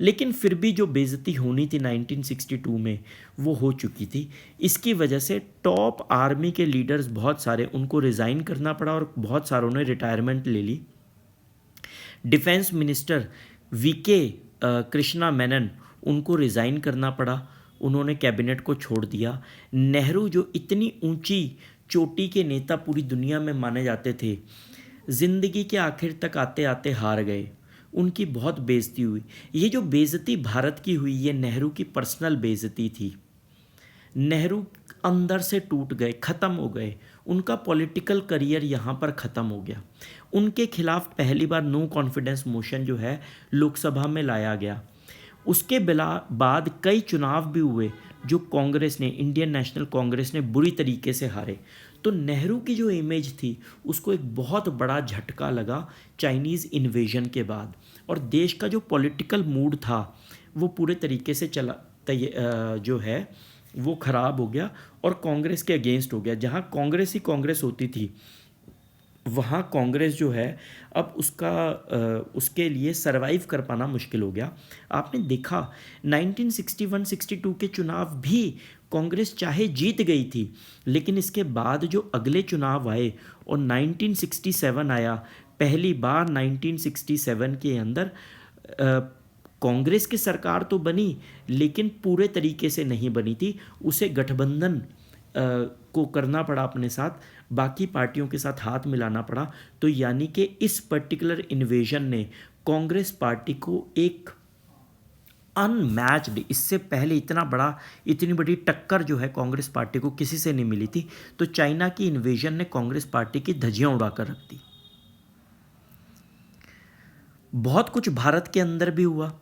लेकिन फिर भी जो बेइज्जती होनी थी 1962 में वो हो चुकी थी। इसकी वजह से टॉप आर्मी के लीडर्स बहुत सारे, उनको रिज़ाइन करना पड़ा और बहुत सारों ने रिटायरमेंट ले ली। Defence minister VK Krishna Menon, उनको रिज़ाइन करना पड़ा, उन्होंने कैबिनेट को छोड़ दिया। नेहरू जो इतनी ऊंची चोटी के नेता पूरी दुनिया में माने जाते थे, ज़िंदगी के आखिर तक आते आते हार गए, उनकी बहुत बेइज्जती हुई। ये जो बेइज्जती भारत की हुई, ये नेहरू की पर्सनल बेइज्जती थी। नेहरू अंदर से टूट गए, ख़त्म हो गए, उनका पॉलिटिकल करियर यहाँ पर ख़त्म हो गया। उनके खिलाफ पहली बार नो कॉन्फिडेंस मोशन जो है लोकसभा में लाया गया। उसके बाद कई चुनाव भी हुए जो कांग्रेस ने, इंडियन नेशनल कांग्रेस ने बुरी तरीके से हारे। तो नेहरू की जो इमेज थी उसको एक बहुत बड़ा झटका लगा चाइनीज़ इन्वेजन के बाद, और देश का जो पॉलिटिकल मूड था वो पूरे तरीके से जो है वो ख़राब हो गया और कांग्रेस के अगेंस्ट हो गया। जहाँ कांग्रेस ही कांग्रेस होती थी वहाँ कांग्रेस जो है अब उसके लिए सरवाइव कर पाना मुश्किल हो गया। आपने देखा 1961-62 के चुनाव भी कांग्रेस चाहे जीत गई थी, लेकिन इसके बाद जो अगले चुनाव आए और 1967 आया, पहली बार 1967 के अंदर कांग्रेस की सरकार तो बनी लेकिन पूरे तरीके से नहीं बनी थी, उसे गठबंधन को करना पड़ा अपने साथ, बाकी पार्टियों के साथ हाथ मिलाना पड़ा। तो यानी कि इस पर्टिकुलर इन्वेजन ने कांग्रेस पार्टी को एक अनमैच्ड, इससे पहले इतनी बड़ी टक्कर जो है कांग्रेस पार्टी को किसी से नहीं मिली थी। तो चाइना की इन्वेजन ने कांग्रेस पार्टी की धज्जियां उड़ाकर रख दी। बहुत कुछ भारत के अंदर भी हुआ।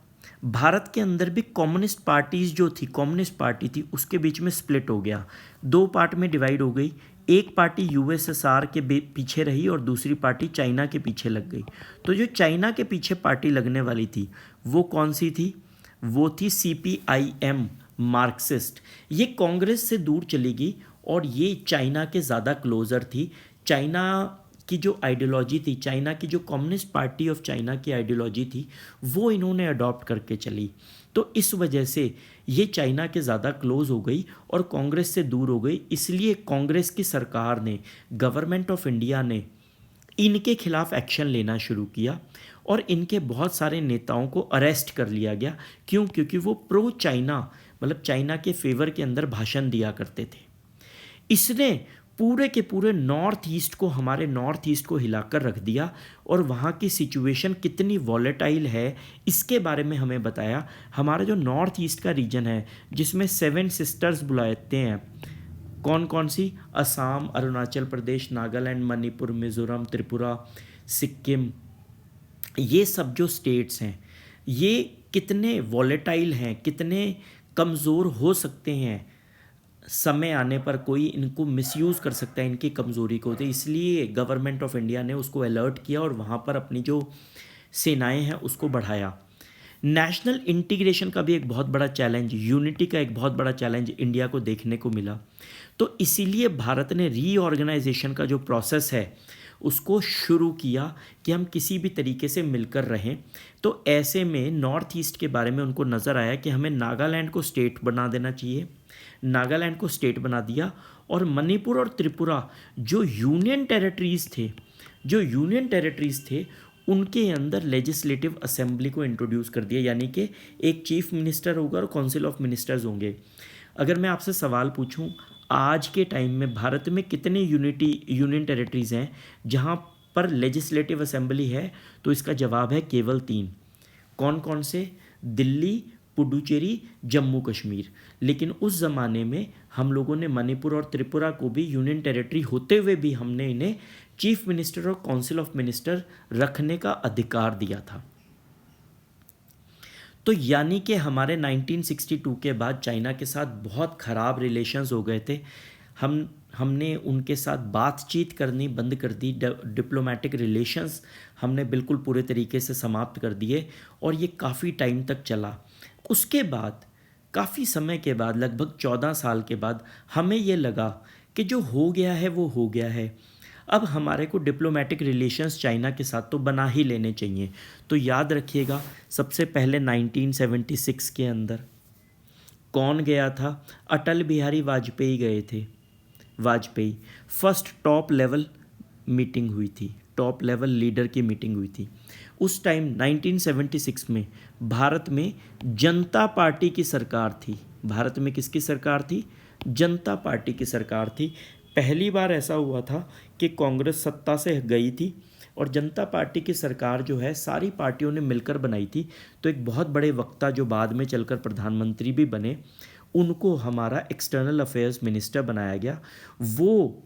भारत के अंदर भी कम्युनिस्ट पार्टीज जो थी, कम्युनिस्ट पार्टी थी, उसके बीच में स्प्लिट हो गया, दो पार्ट में डिवाइड हो गई। एक पार्टी यूएसएसआर के पीछे रही और दूसरी पार्टी चाइना के पीछे लग गई। तो जो चाइना के पीछे पार्टी लगने वाली थी वो कौन सी थी? वो थी CPIM, मार्क्सिस्ट। ये कांग्रेस से दूर चली गई और ये चाइना के ज़्यादा क्लोज़र थी। चाइना की जो आइडियोलॉजी थी, चाइना की जो कम्युनिस्ट पार्टी ऑफ चाइना की आइडियोलॉजी थी, वो इन्होंने अडॉप्ट करके चली। तो इस वजह से ये चाइना के ज़्यादा क्लोज हो गई और कांग्रेस से दूर हो गई। इसलिए कांग्रेस की सरकार ने, गवर्नमेंट ऑफ इंडिया ने इनके खिलाफ एक्शन लेना शुरू किया और इनके बहुत सारे नेताओं को अरेस्ट कर लिया गया। क्यों? क्योंकि वो प्रो चाइना, मतलब चाइना के फेवर के अंदर भाषण दिया करते थे। इसने पूरे के पूरे नॉर्थ ईस्ट को, हमारे नॉर्थ ईस्ट को हिलाकर रख दिया और वहाँ की सिचुएशन कितनी वॉलेटाइल है इसके बारे में हमें बताया। हमारा जो नॉर्थ ईस्ट का रीजन है जिसमें 7 सिस्टर्स बुलाते हैं, कौन कौन सी? असम, अरुणाचल प्रदेश, नागालैंड, मणिपुर, मिज़ोरम, त्रिपुरा, सिक्किम, ये सब जो स्टेट्स हैं ये कितने वॉलेटाइल हैं, कितने कमज़ोर हो सकते हैं। समय आने पर कोई इनको मिसयूज़ कर सकता है इनकी कमज़ोरी को। तो इसलिए गवर्नमेंट ऑफ इंडिया ने उसको अलर्ट किया और वहाँ पर अपनी जो सेनाएं हैं उसको बढ़ाया। नेशनल इंटीग्रेशन का भी एक बहुत बड़ा चैलेंज, यूनिटी का एक बहुत बड़ा चैलेंज इंडिया को देखने को मिला। तो इसीलिए भारत ने रीऑर्गेनाइजेशन का जो प्रोसेस है उसको शुरू किया कि हम किसी भी तरीके से मिलकर रहें। तो ऐसे में नॉर्थ ईस्ट के बारे में उनको नज़र आया कि हमें नागालैंड को स्टेट बना देना चाहिए। नागालैंड को स्टेट बना दिया और मणिपुर और त्रिपुरा जो यूनियन टेरिटरीज़ थे उनके अंदर लेजिस्लेटिव असेंबली को इंट्रोड्यूस कर दिया, यानी कि एक चीफ मिनिस्टर होगा और काउंसिल ऑफ मिनिस्टर्स होंगे। अगर मैं आपसे सवाल पूछूं आज के टाइम में भारत में कितने यूनियन टेरिटरीज़ हैं जहां पर लेजिस्लेटिव असेंबली है, तो इसका जवाब है केवल 3। कौन कौन से? दिल्ली, पुडुचेरी, जम्मू कश्मीर। लेकिन उस ज़माने में हम लोगों ने मणिपुर और त्रिपुरा को भी यूनियन टेरिटरी होते हुए भी हमने इन्हें चीफ मिनिस्टर और काउंसिल ऑफ मिनिस्टर रखने का अधिकार दिया था। तो यानी कि हमारे 1962 के बाद चाइना के साथ बहुत ख़राब रिलेशंस हो गए थे। हम हमने उनके साथ बातचीत करनी बंद कर दी, डिप्लोमेटिक रिलेशंस हमने बिल्कुल पूरे तरीके से समाप्त कर दिए, और ये काफ़ी टाइम तक चला। उसके बाद काफ़ी समय के बाद, लगभग 14 साल के बाद, हमें ये लगा कि जो हो गया है वो हो गया है, अब हमारे को डिप्लोमेटिक रिलेशंस चाइना के साथ तो बना ही लेने चाहिए। तो याद रखिएगा, सबसे पहले 1976 के अंदर कौन गया था? अटल बिहारी वाजपेयी गए थे। Vajpayee first top level meeting हुई थी, टॉप लेवल लीडर की मीटिंग हुई थी। उस टाइम 1976 में भारत में जनता पार्टी की सरकार थी। भारत में किसकी सरकार थी? जनता पार्टी की सरकार थी। पहली बार ऐसा हुआ था कि कांग्रेस सत्ता से गई थी और जनता पार्टी की सरकार जो है सारी पार्टियों ने मिलकर बनाई थी। तो एक बहुत बड़े वक्ता जो बाद में चलकर प्रधानमंत्री भी बने, उनको हमारा एक्सटर्नल अफेयर्स मिनिस्टर बनाया गया। वो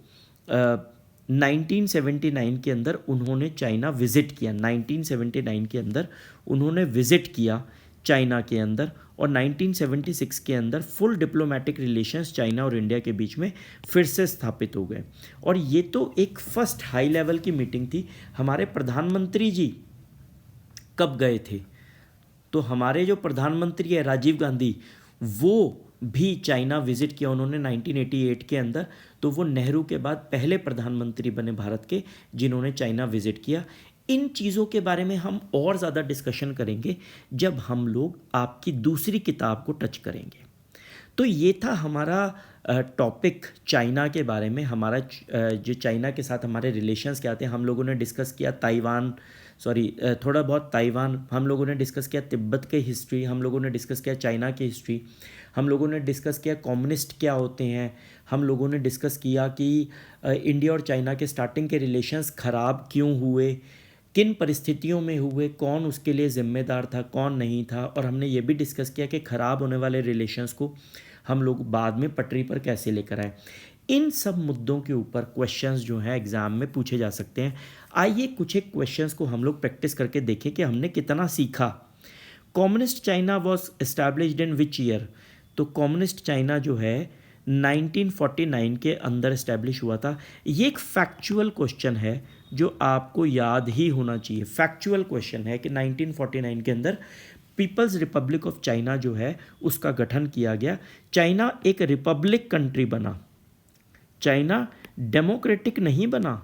1979 के अंदर उन्होंने चाइना विज़िट किया। 1979 के अंदर उन्होंने विज़िट किया चाइना के अंदर, और 1976 के अंदर फुल डिप्लोमेटिक रिलेशंस चाइना और इंडिया के बीच में फिर से स्थापित हो गए। और ये तो एक फर्स्ट हाई लेवल की मीटिंग थी। हमारे प्रधानमंत्री जी कब गए थे? तो हमारे जो प्रधानमंत्री है राजीव गांधी, वो भी चाइना विज़िट किया उन्होंने 1988 के अंदर। तो वो नेहरू के बाद पहले प्रधानमंत्री बने भारत के जिन्होंने चाइना विज़िट किया। इन चीज़ों के बारे में हम और ज़्यादा डिस्कशन करेंगे जब हम लोग आपकी दूसरी किताब को टच करेंगे। तो ये था हमारा टॉपिक चाइना के बारे में। हमारा जो चाइना के साथ हमारे रिलेशंस क्या थे, हम लोगों ने डिस्कस किया थोड़ा बहुत ताइवान, हम लोगों ने डिस्कस किया तिब्बत की हिस्ट्री, हम लोगों ने डिस्कस किया चाइना की हिस्ट्री, हम लोगों ने डिस्कस किया कम्युनिस्ट क्या होते हैं, हम लोगों ने डिस्कस किया कि इंडिया और चाइना के स्टार्टिंग के रिलेशंस ख़राब क्यों हुए, किन परिस्थितियों में हुए, कौन उसके लिए ज़िम्मेदार था, कौन नहीं था, और हमने ये भी डिस्कस किया कि ख़राब होने वाले रिलेशंस को हम लोग बाद में पटरी पर कैसे लेकर आए। इन सब मुद्दों के ऊपर क्वेश्चंस जो हैं एग्ज़ाम में पूछे जा सकते हैं। आइए कुछ एक क्वेश्चंस को हम लोग प्रैक्टिस करके देखें कि हमने कितना सीखा। Communist China was established in which year? तो कम्युनिस्ट चाइना जो है 1949 के अंदर इस्टेब्लिश हुआ था। ये एक फैक्चुअल क्वेश्चन है जो आपको याद ही होना चाहिए। फैक्चुअल क्वेश्चन है कि 1949 के अंदर पीपल्स रिपब्लिक ऑफ चाइना जो है उसका गठन किया गया। चाइना एक रिपब्लिक कंट्री बना, चाइना डेमोक्रेटिक नहीं बना।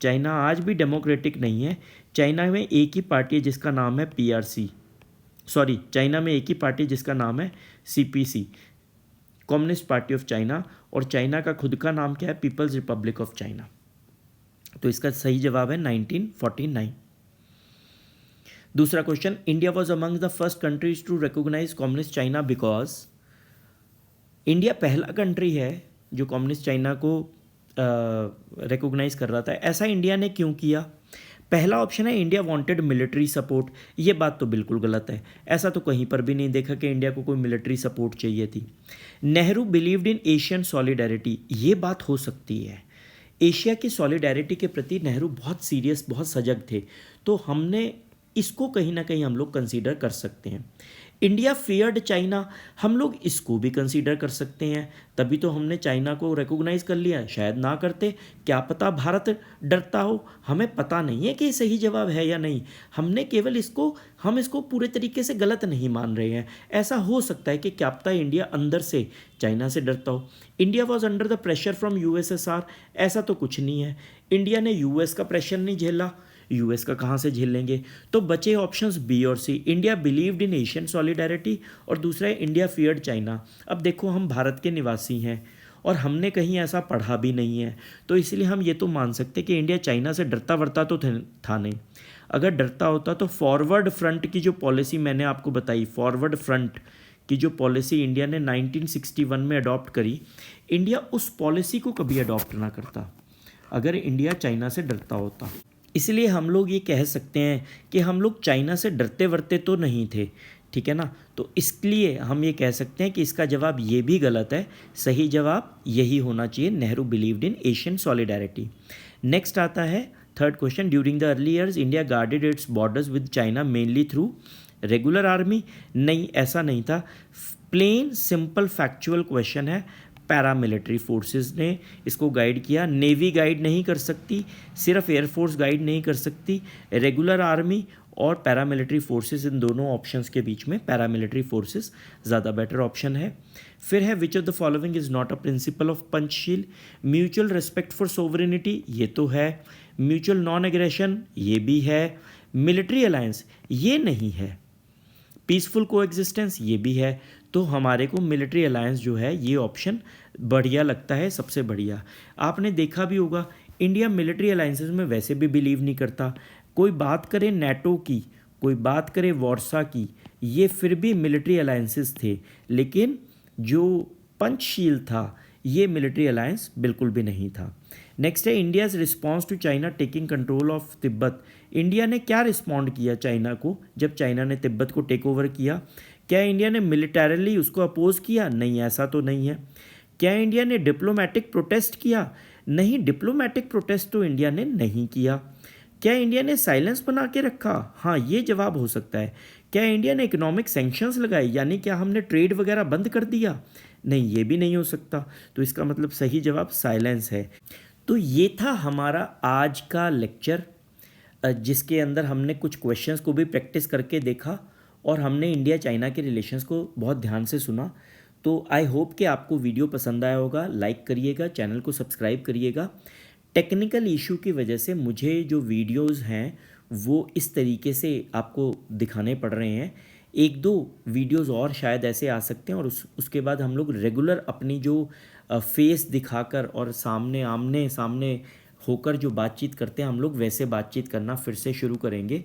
चाइना आज भी डेमोक्रेटिक नहीं है। चाइना में एक ही पार्टी है जिसका नाम है चाइना में एक ही पार्टी जिसका नाम है CPC, communist party of China, और चाइना का खुद का नाम क्या है? People's republic of China. तो इसका सही जवाब है 1949। दूसरा question, India was among the first countries to recognise communist China because. India पहला कंट्री है जो कम्युनिस्ट चाइना को रिकॉग्नाइज कर रहा था। ऐसा इंडिया ने क्यों किया? पहला ऑप्शन है इंडिया वांटेड मिलिट्री सपोर्ट। ये बात तो बिल्कुल गलत है। ऐसा तो कहीं पर भी नहीं देखा कि इंडिया को कोई मिलिट्री सपोर्ट चाहिए थी। Nehru believed in Asian solidarity. ये बात हो सकती है। एशिया की सॉलिडेरिटी के प्रति नेहरू बहुत सीरियस, बहुत सजग थे। तो हमने इसको कहीं ना कहीं हम लोग कंसीडर कर सकते हैं। इंडिया फियर्ड चाइना, हम लोग इसको भी कंसीडर कर सकते हैं। तभी तो हमने चाइना को रिकॉग्नाइज कर लिया। शायद ना करते, क्या पता भारत डरता हो। हमें पता नहीं है कि सही जवाब है या नहीं। हमने केवल हम इसको पूरे तरीके से गलत नहीं मान रहे हैं। ऐसा हो सकता है कि क्या पता इंडिया अंदर से चाइना से डरता हो। India was under the pressure from USSR। ऐसा तो कुछ नहीं है। इंडिया ने US का प्रेशर नहीं झेला, US का कहाँ से झेल लेंगे। तो बचे ऑप्शंस B और C। India believed in Asian solidarity और दूसरा है इंडिया फियर्ड चाइना। अब देखो, हम भारत के निवासी हैं और हमने कहीं ऐसा पढ़ा भी नहीं है, तो इसलिए हम ये तो मान सकते कि इंडिया चाइना से डरता वर्ता तो था नहीं। अगर डरता होता तो फॉरवर्ड फ्रंट की जो पॉलिसी मैंने आपको बताई, फॉरवर्ड फ्रंट की जो पॉलिसी इंडिया ने 1961 में अडॉप्ट करी, इंडिया उस पॉलिसी को कभी अडॉप्ट ना करता अगर इंडिया चाइना से डरता होता। इसलिए हम लोग ये कह सकते हैं कि हम लोग चाइना से डरते वरते तो नहीं थे, ठीक है ना। तो इसलिए हम ये कह सकते हैं कि इसका जवाब ये भी गलत है। सही जवाब यही होना चाहिए, Nehru believed in Asian solidarity. Next आता है third question, during the early years India guarded it's borders with China mainly through regular army. नहीं, ऐसा नहीं था। प्लेन सिंपल फैक्चुअल क्वेश्चन है। पैरामिलिट्री फोर्सेस ने इसको गाइड किया। नेवी गाइड नहीं कर सकती, सिर्फ एयरफोर्स गाइड नहीं कर सकती, रेगुलर आर्मी और पैरामिलिट्री फोर्सेस, इन दोनों ऑप्शंस के बीच में पैरामिलिट्री फोर्सेस ज़्यादा बेटर ऑप्शन है। फिर है which of the following is not a principle of Panchsheel. Mutual respect for sovereignty, ये तो है। म्यूचुअल नॉन एग्रेशन, ये भी है। मिलिट्री अलायंस, ये नहीं है। पीसफुल कोएग्जिस्टेंस, ये भी है। तो हमारे को मिलिट्री अलायंस जो है ये ऑप्शन बढ़िया लगता है, सबसे बढ़िया। आपने देखा भी होगा इंडिया मिलिट्री अलायंसेस में वैसे भी बिलीव नहीं करता। कोई बात करे नेटो की, कोई बात करे वॉर्सा की, ये फिर भी मिलिट्री अलायंसेस थे, लेकिन जो पंचशील था ये मिलिट्री अलायंस बिल्कुल भी नहीं था। नेक्स्ट है India's response to China taking control of Tibet. India ने क्या रिस्पॉन्ड किया चाइना को जब चाइना ने तिब्बत को टेक ओवर किया? क्या इंडिया ने मिलिटरली उसको अपोज किया? नहीं, ऐसा तो नहीं है। क्या इंडिया ने डिप्लोमेटिक प्रोटेस्ट किया? नहीं, डिप्लोमेटिक प्रोटेस्ट तो इंडिया ने नहीं किया। क्या इंडिया ने साइलेंस बना के रखा? हाँ, ये जवाब हो सकता है। क्या इंडिया ने इकोनॉमिक सैंक्शंस लगाए, यानी क्या हमने ट्रेड वगैरह बंद कर दिया? नहीं, ये भी नहीं हो सकता। तो इसका मतलब सही जवाब साइलेंस है। तो ये था हमारा आज का लेक्चर, जिसके अंदर हमने कुछ क्वेश्चंस को भी प्रैक्टिस करके देखा और हमने इंडिया चाइना के रिलेशंस को बहुत ध्यान से सुना। तो आई होप कि आपको वीडियो पसंद आया होगा। लाइक करिएगा, चैनल को सब्सक्राइब करिएगा। टेक्निकल इशू की वजह से मुझे जो वीडियोस हैं वो इस तरीके से आपको दिखाने पड़ रहे हैं। एक दो वीडियोस और शायद ऐसे आ सकते हैं और उसके बाद हम लोग रेगुलर अपनी जो फेस दिखाकर और सामने आमने सामने होकर जो बातचीत करते हैं हम लोग, वैसे बातचीत करना फिर से शुरू करेंगे।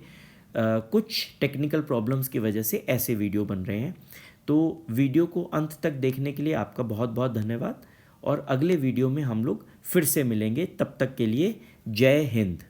कुछ टेक्निकल प्रॉब्लम्स की वजह से ऐसे वीडियो बन रहे हैं। तो वीडियो को अंत तक देखने के लिए आपका बहुत बहुत धन्यवाद और अगले वीडियो में हम लोग फिर से मिलेंगे। तब तक के लिए जय हिंद।